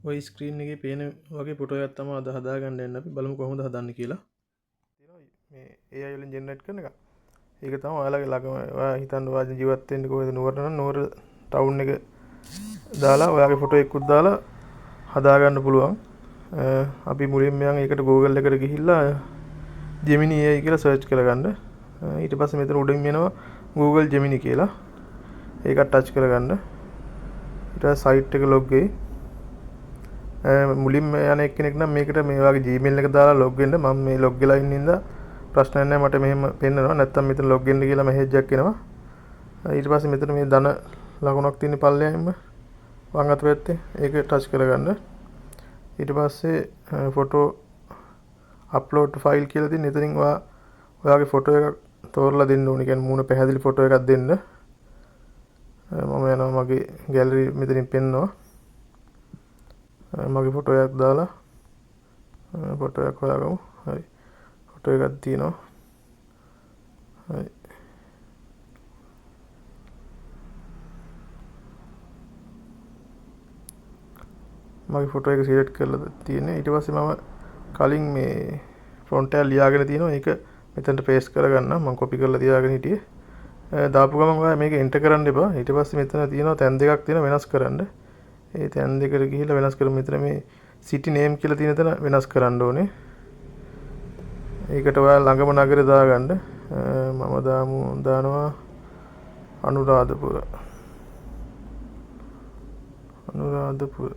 ඔය ස්ක්‍රීන් එකේ පේන වගේ ෆොටෝ එකක් තමයි අද හදාගන්න යන්නේ. අපි බලමු කොහොමද හදන්නේ කියලා. මේ AI වලින් ජෙනරේට් කරන එක. ඒක තමයි ඔයාලගේ ළඟම ඔයා හිතන්න ඔයා ජීවත් වෙන්නේ කොහෙද නුවර නම් නුවර ටවුන් එක දාලා ඔයාගේ ෆොටෝ එකකුත් දාලා හදාගන්න පුළුවන්. අපි මුලින්ම යන් ඒකට Google එකට ගිහිල්ලා Gemini AI කියලා සර්ච් කරගන්න. ඊට පස්සේ මෙතන උඩින් එනවා Google Gemini කියලා. ඒකත් ටච් කරගන්න. ඊට පස්සේ සයිට් එක ලොග් වෙයි. මුලින්ම යන එක්කෙනෙක් නම් මේකට මේ වගේ Gmail එක දාලා ලොග් වෙන්න. මම මේ ලොග් වෙලා ඉන්න ඉඳලා ප්‍රශ්නයක් නැහැ මට මෙහෙම පෙන්නනවා. නැත්තම් මෙතන ලොග් වෙන්න කියලා මැසේජ් එකක් එනවා. ඊට පස්සේ මෙතන මේ ධන ලකුණක් තියෙන පල්ලෙහින්ම වම් අත පැත්තේ ඒක ටච් කරගන්න. ඊට පස්සේ ෆොටෝ අප්ලෝඩ් ෆයිල් කියලා තියෙන. එතනින් ඔයාගේ ෆොටෝ එකක් තෝරලා දෙන්න ඕනේ. කියන්නේ මූණ පැහැදිලි ෆොටෝ එකක් දෙන්න. මම යනවා මගේ ගැලරි මෙතනින් පෙන්නනවා. මගේ ෆොටෝ එකක් දාලා ෆොටෝ එකක් හොයාගමු. හරි. ෆොටෝ එකක් තියෙනවා. හරි. මගේ ෆොටෝ එක සිලෙක්ට් කරලා තියෙන්නේ. ඊට පස්සේ මම කලින් මේ ෆොන්ට් එක ලියාගෙන තියෙනවා. ඒක මෙතනට පේස්ට් කරගන්න. මම කොපි කරලා තියාගෙන හිටියේ. දාපු ගමන් ඔයා මේක එන්ටර් කරන්න එපා. ඊට පස්සේ මෙතන තියෙනවා තැන් දෙකක් තියෙනවා වෙනස් කරන්න. ඒ තැන් දෙකට ගිහිල්ලා වෙනස් කරමු. මෙතන මේ සිටි නේම් කියලා තියෙන තැන වෙනස් කරන්න ඕනේ. ඒකට ඔයා ළඟම නගරය දාගන්න. මම දානවා අනුරාධපුර. අනුරාධපුර.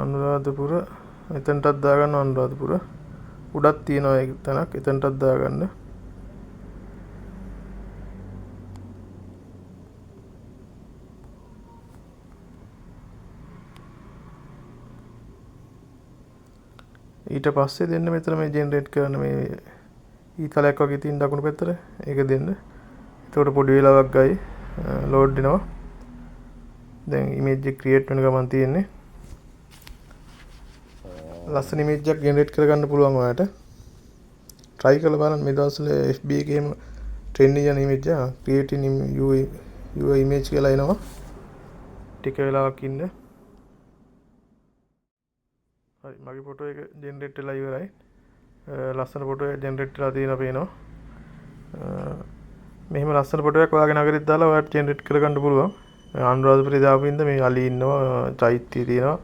අනුරාධපුර එතනටත් දාගන්න අනුරාධපුර. උඩක් තියෙනවා ඒක තැනක් එතනටත් දාගන්න. ඊට පස්සේ දෙන්න මෙතන මේ ජෙනරේට් කරන මේ ඊතලයක් වගේ තියෙන දකුණු පැත්තට ඒක දෙන්න. එතකොට පොඩි වෙලාවක් ගයි ලෝඩ් වෙනවා. දැන් ඉමේජ් එක ක්‍රියේට් වෙන ගමන් තියෙන්නේ. ලස්සන ඉමේජ් එකක් ජෙනරේට් කරගන්න පුළුවන් ඔයාලට. try කරලා බලන්න මේ දවස්වල FB එකේම ට්‍රෙන්ඩින් යන ඉමේජ් එක creating your image කියලා එනවා. ටික වෙලාවක් ඉන්න. හරි මගේ ෆොටෝ එක ජෙනරේට් වෙලා ඉවරයි. ලස්සන ෆොටෝ එක ජෙනරේට් වෙලා තියෙනවා පේනවා. මෙහෙම ලස්සන ෆොටෝ එකක් ඔයාගේ නගරෙත් දාලා ඔයාලට ජෙනරේට් කරගන්න පුළුවන්. අනුරාධපුරේ දාපු ඉඳ මේ අලි ඉන්නවා, චෛත්‍ය තියෙනවා.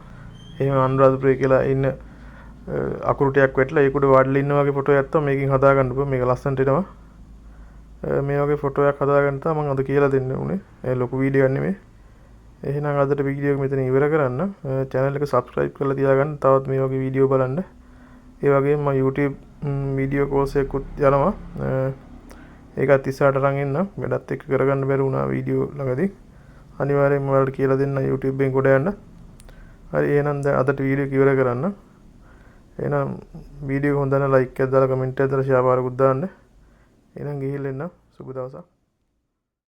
එහෙම අනුරාධපුරේ කියලා ඉන්න අකුරු ටිකක් වැටලා ඒකට වඩලා ඉන්න වගේ ෆොටෝ එකක් තමයි මේකෙන් හදාගන්න පුළුවන්. මේක ලස්සනට එනවා. මේ වගේ ෆොටෝ එකක් හදාගන්න තමයි මම අද කියලා දෙන්න උනේ. ඒ ලොකු වීඩියෝ එකක් නෙමෙයි. එහෙනම් අදට වීඩියෝ එක මෙතන ඉවර කරන්න. channel එක subscribe කරලා තියාගන්න. තවත් මේ වගේ වීඩියෝ බලන්න. ඒ වගේම මම YouTube වීඩියෝ කෝස් එකකුත් යනවා. ඒකත් ඉස්සරහට අරන් එන්න. වැඩත් එක්ක කරගන්න බැරි වුණා වීඩියෝ ළඟදී. අනිවාර්යෙන්ම ඔයාලට කියලා දෙන්න YouTube එකෙන් ගොඩ යන්න. හරි එහෙනම් දැන් අදට වීඩියෝ එක ඉවර කරන්න. එහෙනම් වීඩියෝ එක හොඳ නම් ලයික් එකක් දාලා කමෙන්ට් එකක් දාලා ෂෙයාර් පාරකුත් දාන්න. එහෙනම් ගිහින් එන්න. සුබ දවසක්.